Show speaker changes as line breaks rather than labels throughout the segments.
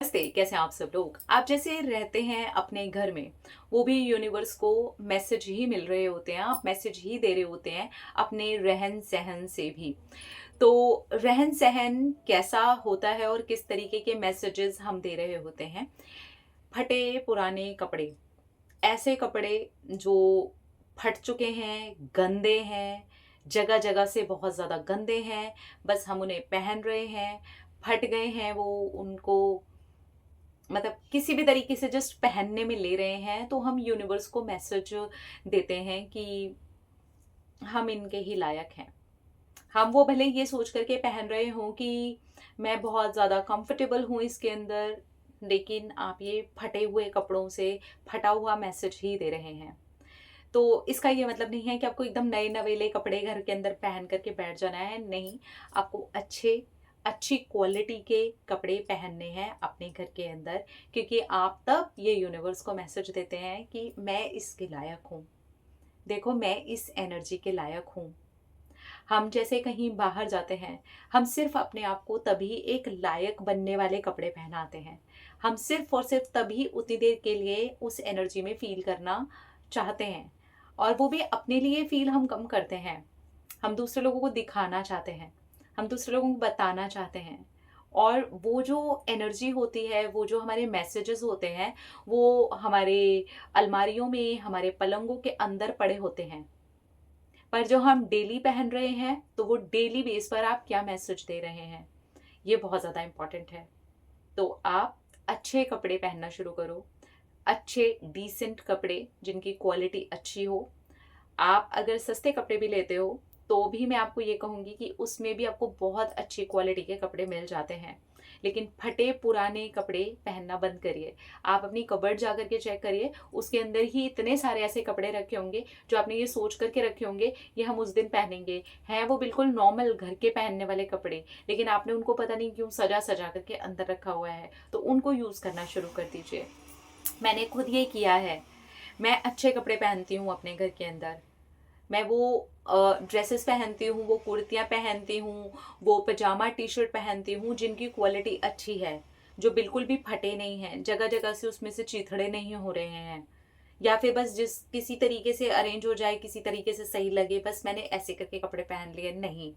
नमस्ते, कैसे हैं आप सब लोग। आप जैसे रहते हैं अपने घर में, वो भी यूनिवर्स को मैसेज ही मिल रहे होते हैं, आप मैसेज ही दे रहे होते हैं अपने रहन सहन से भी। तो रहन सहन कैसा होता है और किस तरीके के मैसेजेस हम दे रहे होते हैं। फटे पुराने कपड़े, ऐसे कपड़े जो फट चुके हैं, गंदे हैं, जगह जगह से बहुत ज़्यादा गंदे हैं, बस हम उन्हें पहन रहे हैं, फट गए हैं वो, उनको मतलब किसी भी तरीके से जस्ट पहनने में ले रहे हैं, तो हम यूनिवर्स को मैसेज देते हैं कि हम इनके ही लायक हैं। हम वो भले ये सोच करके पहन रहे हों कि मैं बहुत ज़्यादा कंफर्टेबल हूँ इसके अंदर, लेकिन आप ये फटे हुए कपड़ों से फटा हुआ मैसेज ही दे रहे हैं। तो इसका ये मतलब नहीं है कि आपको एकदम नए नवेले कपड़े घर के अंदर पहन करके बैठ जाना है, नहीं। आपको अच्छी क्वालिटी के कपड़े पहनने हैं अपने घर के अंदर, क्योंकि आप तब ये यूनिवर्स को मैसेज देते हैं कि मैं इसके लायक हूँ। देखो, मैं इस एनर्जी के लायक हूँ। हम जैसे कहीं बाहर जाते हैं, हम सिर्फ अपने आप को तभी एक लायक बनने वाले कपड़े पहनाते हैं। हम सिर्फ और सिर्फ तभी उतनी देर के लिए उस एनर्जी में फील करना चाहते हैं, और वो भी अपने लिए फील हम कम करते हैं। हम दूसरे लोगों को दिखाना चाहते हैं, हम दूसरे लोगों को बताना चाहते हैं। और वो जो एनर्जी होती है, वो जो हमारे मैसेजेस होते हैं, वो हमारे अलमारियों में, हमारे पलंगों के अंदर पड़े होते हैं। पर जो हम डेली पहन रहे हैं, तो वो डेली बेस पर आप क्या मैसेज दे रहे हैं, ये बहुत ज़्यादा इम्पॉर्टेंट है। तो आप अच्छे कपड़े पहनना शुरू करो, अच्छे डिसेंट कपड़े जिनकी क्वालिटी अच्छी हो। आप अगर सस्ते कपड़े भी लेते हो, तो भी मैं आपको ये कहूँगी कि उसमें भी आपको बहुत अच्छी क्वालिटी के कपड़े मिल जाते हैं। लेकिन फटे पुराने कपड़े पहनना बंद करिए। आप अपनी कबर्ड जा कर के चेक करिए, उसके अंदर ही इतने सारे ऐसे कपड़े रखे होंगे जो आपने ये सोच करके रखे होंगे ये हम उस दिन पहनेंगे। हैं वो बिल्कुल नॉर्मल घर के पहनने वाले कपड़े, लेकिन आपने उनको पता नहीं क्यों सजा सजा करके अंदर रखा हुआ है। तो उनको यूज़ करना शुरू कर दीजिए। मैंने खुद ये किया है। मैं अच्छे कपड़े पहनती हूँ अपने घर के अंदर। मैं वो ड्रेसेस पहनती हूँ, वो कुर्तियाँ पहनती हूँ, वो पजामा टी शर्ट पहनती हूँ जिनकी क्वालिटी अच्छी है, जो बिल्कुल भी फटे नहीं हैं, जगह जगह से उसमें से चीथड़े नहीं हो रहे हैं, या फिर बस जिस किसी तरीके से अरेंज हो जाए, किसी तरीके से सही लगे, बस मैंने ऐसे करके कपड़े पहन लिए। नहीं,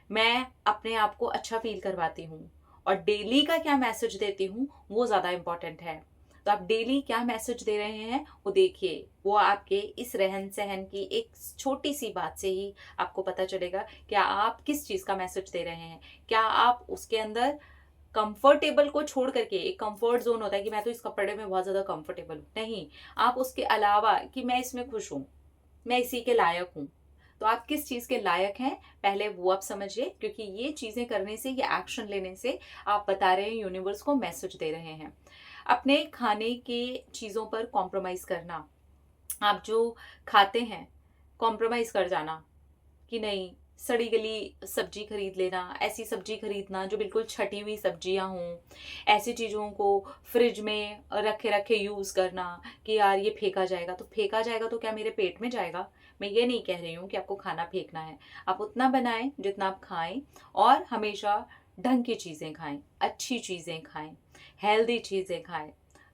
मैं अपने आप को अच्छा फील करवाती हूँ। और डेली का क्या मैसेज देती हूँ, वो ज़्यादा इम्पोर्टेंट है। तो आप डेली क्या मैसेज दे रहे हैं वो देखिए। वो आपके इस रहन सहन की एक छोटी सी बात से ही आपको पता चलेगा क्या आप किस चीज़ का मैसेज दे रहे हैं। क्या आप उसके अंदर कंफर्टेबल को छोड़ करके, एक कंफर्ट जोन होता है कि मैं तो इस कपड़े में बहुत ज़्यादा कंफर्टेबल हूँ, नहीं। आप उसके अलावा कि मैं इसमें खुश हूँ, मैं इसी के लायक हूँ। तो आप किस चीज़ के लायक हैं, पहले वो आप समझिए, क्योंकि ये चीज़ें करने से, ये एक्शन लेने से आप बता रहे हैं, यूनिवर्स को मैसेज दे रहे हैं। अपने खाने के चीज़ों पर कॉम्प्रोमाइज़ करना। आप जो खाते हैं, कॉम्प्रोमाइज़ कर जाना कि नहीं, सड़ी गली सब्जी खरीद लेना, ऐसी सब्जी खरीदना जो बिल्कुल छटी हुई सब्जियां हों। ऐसी चीज़ों को फ्रिज में रखे रखे यूज़ करना कि यार ये फेंका जाएगा, तो फेंका जाएगा तो क्या मेरे पेट में जाएगा। मैं ये नहीं कह रही हूँ कि आपको खाना फेंकना है। आप उतना बनाएं जितना आप खाएं, और हमेशा ढंग की चीज़ें खाएं, अच्छी चीज़ें खाएं, हेल्दी चीज़ें खाएं।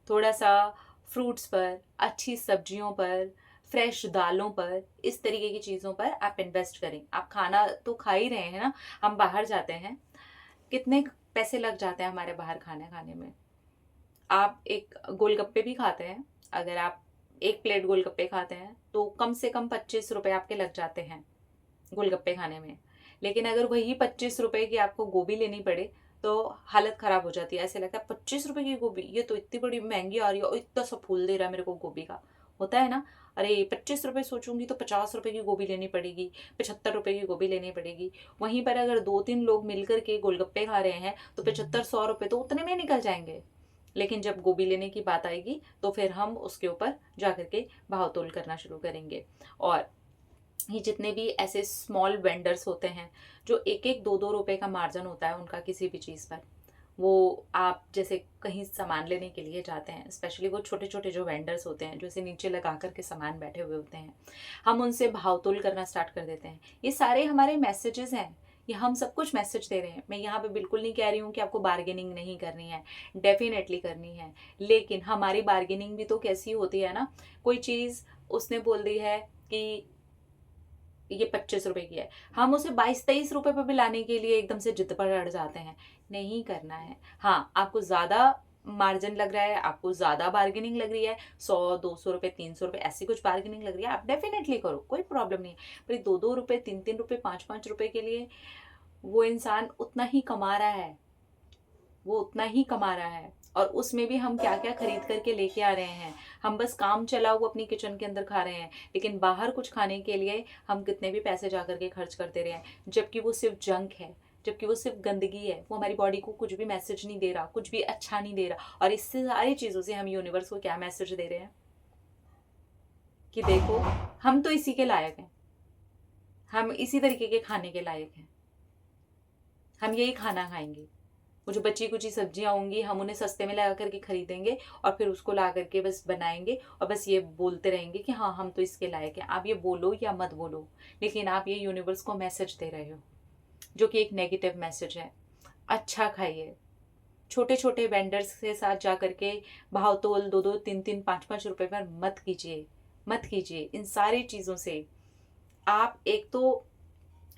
थोड़ा सा फ्रूट्स पर, अच्छी सब्जियों पर, फ्रेश दालों पर, इस तरीके की चीज़ों पर आप इन्वेस्ट करें। आप खाना तो खा ही रहे हैं ना। हम बाहर जाते हैं, कितने पैसे लग जाते हैं हमारे बाहर खाने खाने में। आप एक गोलगप्पे भी खाते हैं, अगर आप एक प्लेट गोलगप्पे खाते हैं तो कम से कम 25 रुपए आपके लग जाते हैं गोलगप्पे खाने में। लेकिन अगर वही 25 रुपए की आपको गोभी लेनी पड़े, तो हालत खराब हो जाती है। ऐसे लगता है 25 रुपए की गोभी, ये तो इतनी बड़ी महंगी आ रही है और इतना सा फूल दे रहा है मेरे को गोभी का। होता है ना। अरे 25 रुपए सोचूंगी तो 50 रुपए की गोभी लेनी पड़ेगी, 75 रुपए की गोभी लेनी पड़ेगी। वहीं पर अगर दो तीन लोग मिलकर के गोलगप्पे खा रहे हैं तो 75-100 रुपए तो उतने में निकल जाएंगे। लेकिन जब गोभी लेने की बात आएगी तो फिर हम उसके ऊपर जाकर के भाव तोल करना शुरू करेंगे। और ये जितने भी ऐसे स्मॉल वेंडर्स होते हैं, जो एक एक दो दो रुपए का मार्जिन होता है उनका किसी भी चीज़ पर, वो आप जैसे कहीं सामान लेने के लिए जाते हैं, स्पेशली वो छोटे छोटे जो वेंडर्स होते हैं जो इसे नीचे लगा करके सामान बैठे हुए होते हैं, हम उनसे भाव तोल करना स्टार्ट कर देते हैं। ये सारे हमारे मैसेजेस हैं ये हम सब कुछ मैसेज दे रहे हैं। मैं यहाँ पे बिल्कुल नहीं कह रही हूँ कि आपको बार्गेनिंग नहीं करनी है, डेफिनेटली करनी है, लेकिन हमारी बार्गेनिंग भी तो कैसी होती है ना, कोई चीज़ उसने बोल दी है कि ये 25 रुपए की है, हम उसे 22-23 रुपए पर भी लाने के लिए एकदम से जिद पर अड़ जाते हैं। नहीं करना है। हाँ, आपको ज़्यादा मार्जिन लग रहा है, आपको ज़्यादा बार्गेनिंग लग रही है, 100-200 रुपए 300 रुपए ऐसी कुछ बार्गेनिंग लग रही है, आप डेफिनेटली करो, कोई प्रॉब्लम नहीं है। पर 2-2 रुपए 3-3 रुपए 5-5 रुपए के लिए वो इंसान उतना ही कमा रहा है, वो उतना ही कमा रहा है। और उसमें भी हम क्या क्या खरीद करके लेके आ रहे हैं। हम बस काम चलाओ अपनी किचन के अंदर खा रहे हैं, लेकिन बाहर कुछ खाने के लिए हम कितने भी पैसे जा करके खर्च करते रहे हैं, जबकि वो सिर्फ जंक है, जबकि वो सिर्फ गंदगी है। वो हमारी बॉडी को कुछ भी मैसेज नहीं दे रहा, कुछ भी अच्छा नहीं दे रहा। और इससे सारी चीज़ों से हम यूनिवर्स को क्या मैसेज दे रहे हैं कि देखो, हम तो इसी के लायक हैं, हम इसी तरीके के खाने के लायक हैं, हम यही खाना खाएंगे। वो जो बची कुची सब्जियां होंगी हम उन्हें सस्ते में लगा करके खरीदेंगे और फिर उसको ला करके बस बनाएंगे और बस ये बोलते रहेंगे कि हाँ हम तो इसके लायक हैं। आप ये बोलो या मत बोलो, लेकिन आप ये यूनिवर्स को मैसेज दे रहे हो, जो कि एक नेगेटिव मैसेज है। अच्छा खाइए, छोटे छोटे वेंडर्स के साथ जा करके भाव तोल 2-2 3-3 5-5 रुपए पर मत कीजिए, मत कीजिए। इन सारी चीज़ों से आप एक तो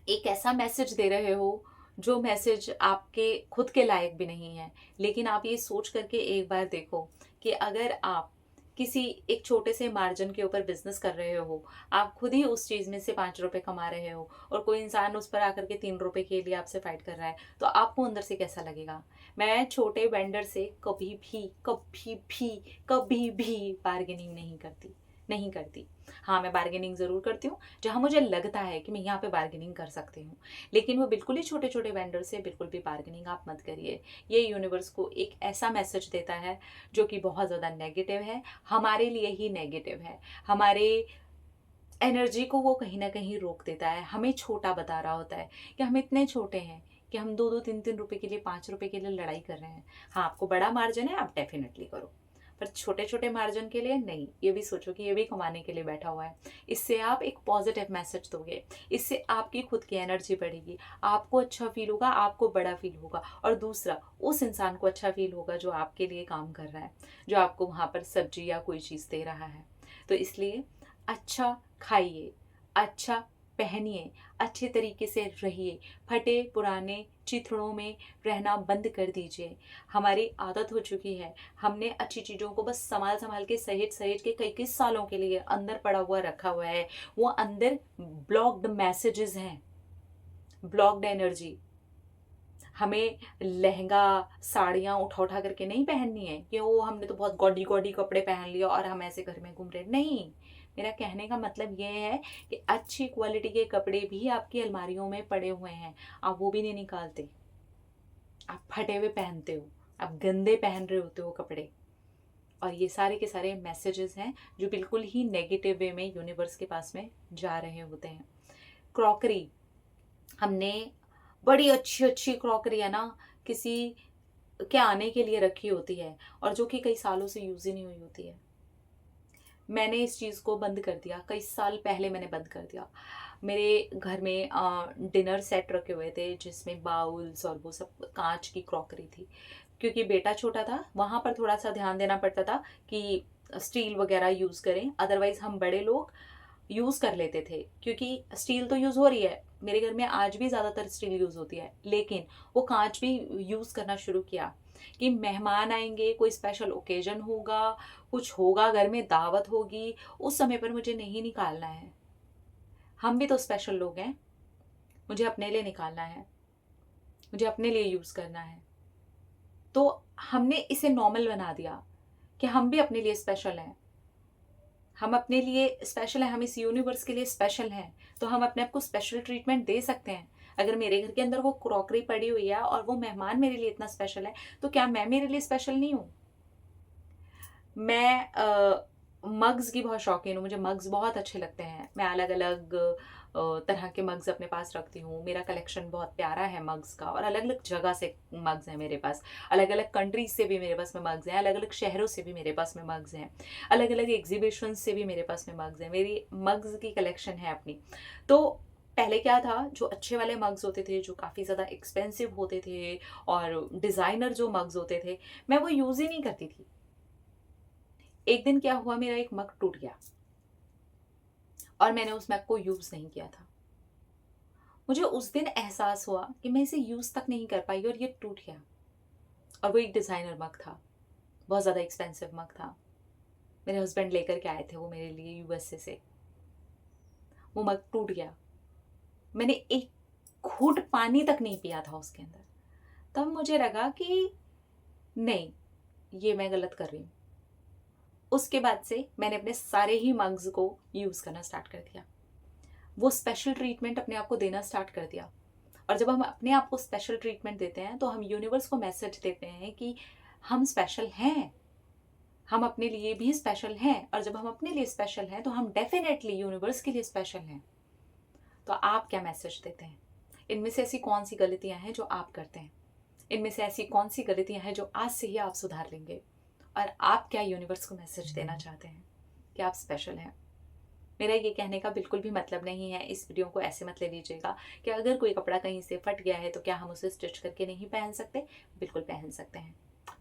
एक ऐसा मैसेज दे रहे हो जो मैसेज आपके खुद के लायक भी नहीं है। लेकिन आप ये सोच करके एक बार देखो कि अगर आप किसी एक छोटे से मार्जिन के ऊपर बिजनेस कर रहे हो, आप खुद ही उस चीज़ में से 5 रुपए कमा रहे हो और कोई इंसान उस पर आकर के 3 रुपए के लिए आपसे फाइट कर रहा है, तो आपको अंदर से कैसा लगेगा। मैं छोटे वेंडर से कभी भी कभी भी कभी भी बार्गेनिंग नहीं करती, नहीं करती। हाँ, मैं बार्गेनिंग ज़रूर करती हूँ जहाँ मुझे लगता है कि मैं यहाँ पे बार्गेनिंग कर सकती हूँ, लेकिन वो बिल्कुल ही छोटे छोटे वेंडर से बिल्कुल भी बार्गेनिंग आप मत करिए। ये यूनिवर्स को एक ऐसा मैसेज देता है जो कि बहुत ज़्यादा नेगेटिव है, हमारे लिए ही नेगेटिव है। हमारे एनर्जी को वो कहीं ना कहीं रोक देता है, हमें छोटा बता रहा होता है कि हम इतने छोटे हैं कि हम 2-2 3-3 रुपए के लिए 5 रुपए के लिए लड़ाई कर रहे हैं। हाँ, आपको बड़ा मार्जिन है, आप डेफिनेटली करो, पर छोटे छोटे मार्जिन के लिए नहीं। ये भी सोचो कि ये भी कमाने के लिए बैठा हुआ है। इससे आप एक पॉजिटिव मैसेज दोगे, इससे आपकी खुद की एनर्जी बढ़ेगी, आपको अच्छा फील होगा, आपको बड़ा फील होगा, और दूसरा उस इंसान को अच्छा फील होगा जो आपके लिए काम कर रहा है, जो आपको वहाँ पर सब्जी या कोई चीज़ दे रहा है। तो इसलिए अच्छा खाइए, अच्छा पहनिए, अच्छे तरीके से रहिए, फटे पुराने चिथड़ों में रहना बंद कर दीजिए। हमारी आदत हो चुकी है, हमने अच्छी चीज़ों को बस संभाल संभाल के सहेज सहेज के कई कई सालों के लिए अंदर पड़ा हुआ रखा हुआ है। वो अंदर ब्लॉक्ड मैसेजेस हैं, ब्लॉक्ड एनर्जी। हमें लहंगा साड़ियाँ उठा उठा करके नहीं पहननी है कि वो हमने तो बहुत गॉडी गॉडी कपड़े पहन लिया और हम ऐसे घर में घूम रहे, नहीं। मेरा कहने का मतलब ये है कि अच्छी क्वालिटी के कपड़े भी आपकी अलमारियों में पड़े हुए हैं, आप वो भी नहीं निकालते, आप फटे हुए पहनते हो, आप गंदे पहन रहे होते हो कपड़े। और ये सारे के सारे मैसेजेस हैं जो बिल्कुल ही नेगेटिव वे में यूनिवर्स के पास में जा रहे होते हैं। क्रॉकरी, हमने बड़ी अच्छी अच्छी क्रॉकरी है ना, किसी के आने के लिए रखी होती है और जो कि कई सालों से यूज़ ही नहीं हुई होती है। मैंने इस चीज़ को बंद कर दिया, कई साल पहले मैंने बंद कर दिया। मेरे घर में डिनर सेट रखे हुए थे जिसमें बाउल्स और वो सब कांच की क्रॉकरी थी। क्योंकि बेटा छोटा था, वहाँ पर थोड़ा सा ध्यान देना पड़ता था कि स्टील वगैरह यूज़ करें, अदरवाइज़ हम बड़े लोग यूज़ कर लेते थे। क्योंकि स्टील तो यूज़ हो रही है, मेरे घर में आज भी ज़्यादातर स्टील यूज़ होती है, लेकिन वो कांच भी यूज़ करना शुरू किया कि मेहमान आएंगे, कोई स्पेशल ओकेजन होगा, कुछ होगा घर में, दावत होगी, उस समय पर मुझे नहीं निकालना है। हम भी तो स्पेशल लोग हैं, मुझे अपने लिए निकालना है, मुझे अपने लिए यूज़ करना है। तो हमने इसे नॉर्मल बना दिया कि हम भी अपने लिए स्पेशल हैं, हम अपने लिए स्पेशल हैं, हम इस यूनिवर्स के लिए स्पेशल हैं, तो हम अपने आप को स्पेशल ट्रीटमेंट दे सकते हैं। अगर मेरे घर के अंदर वो क्रॉकरी पड़ी हुई है और वो मेहमान मेरे लिए इतना स्पेशल है, तो क्या मैं मेरे लिए स्पेशल नहीं हूँ। मैं मग्स की बहुत शौकीन हूँ, मुझे मग्स बहुत अच्छे लगते हैं। मैं अलग अलग तरह के मग्स अपने पास रखती हूँ, मेरा कलेक्शन बहुत प्यारा है मग्स का, और अलग अलग जगह से मग्स हैं मेरे पास, अलग अलग कंट्रीज से भी मेरे पास में मग्स हैं, अलग अलग शहरों से भी मेरे पास में मग्स हैं, अलग अलग एग्जीबिशन से भी मेरे पास में मग्स हैं। मेरी मग्स की कलेक्शन है अपनी। तो पहले क्या था, जो अच्छे वाले मग्स होते थे, जो काफ़ी ज़्यादा एक्सपेंसिव होते थे और डिज़ाइनर जो मग्स होते थे, मैं वो यूज़ ही नहीं करती थी। एक दिन क्या हुआ, मेरा एक मग टूट गया और मैंने उस मग को यूज़ नहीं किया था। मुझे उस दिन एहसास हुआ कि मैं इसे यूज़ तक नहीं कर पाई और ये टूट गया। और वो एक डिज़ाइनर मग था, बहुत ज़्यादा एक्सपेंसिव मग था। मेरे हस्बैंड लेकर के आए थे वो मेरे लिए यूएसए से। वो मग टूट गया। मैंने एक घूंट पानी तक नहीं पिया था उसके अंदर। तब मुझे लगा कि नहीं, ये मैं गलत कर रही हूँ। उसके बाद से मैंने अपने सारे ही मग्स को यूज़ करना स्टार्ट कर दिया। वो स्पेशल ट्रीटमेंट अपने आप को देना स्टार्ट कर दिया। और जब हम अपने आप को स्पेशल ट्रीटमेंट देते हैं तो हम यूनिवर्स को मैसेज देते हैं कि हम स्पेशल हैं, हम अपने लिए भी स्पेशल हैं। और जब हम अपने लिए स्पेशल हैं तो हम डेफिनेटली यूनिवर्स के लिए स्पेशल हैं। तो आप क्या मैसेज देते हैं? इनमें से ऐसी कौन सी गलतियां हैं जो आप करते हैं? इनमें से ऐसी कौन सी गलतियां हैं जो आज से ही आप सुधार लेंगे? और आप क्या यूनिवर्स को मैसेज देना चाहते हैं कि आप स्पेशल हैं? मेरा ये कहने का बिल्कुल भी मतलब नहीं है, इस वीडियो को ऐसे मत ले लीजिएगा कि अगर कोई कपड़ा कहीं से फट गया है तो क्या हम उसे स्टिच करके नहीं पहन सकते? बिल्कुल पहन सकते हैं,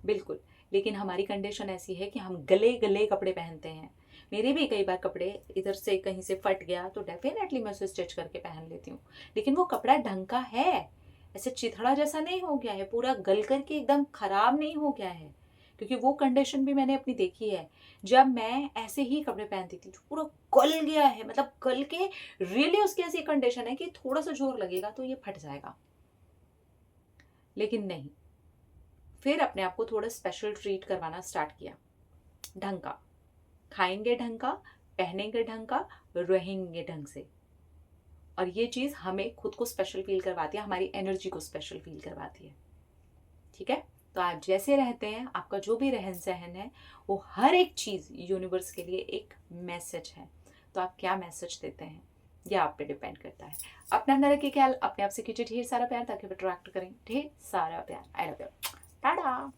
बिल्कुल। लेकिन हमारी कंडीशन ऐसी है कि हम गले गले कपड़े पहनते हैं। मेरे भी कई बार कपड़े इधर से कहीं से फट गया तो डेफिनेटली मैं उसे स्टिच करके पहन लेती हूँ, लेकिन वो कपड़ा ढंग का है, ऐसे चिथड़ा जैसा नहीं हो गया है, पूरा गल करके एकदम खराब नहीं हो गया है। क्योंकि वो कंडीशन भी मैंने अपनी देखी है, जब मैं ऐसे ही कपड़े पहनती थी जो पूरा गल गया है, मतलब गल के रियली उसकी ऐसी कंडीशन है कि थोड़ा सा जोर लगेगा तो ये फट जाएगा। लेकिन नहीं, फिर अपने आप को थोड़ा स्पेशल ट्रीट करवाना स्टार्ट किया। ढंग का खाएंगे, ढंग का पहनेंगे, ढंग का रहेंगे ढंग से। और ये चीज़ हमें खुद को स्पेशल फील करवाती है, हमारी एनर्जी को स्पेशल फील करवाती है। ठीक है, तो आप जैसे रहते हैं, आपका जो भी रहन सहन है, वो हर एक चीज़ यूनिवर्स के लिए एक मैसेज है। तो आप क्या मैसेज देते हैं, ये आप पे डिपेंड करता है। अपना अंदर रखिए ख्याल, अपने आप से कीजिए ढेर सारा प्यार ताकि वो अट्रैक्ट करें ढेर सारा प्यार। I love you, Tata.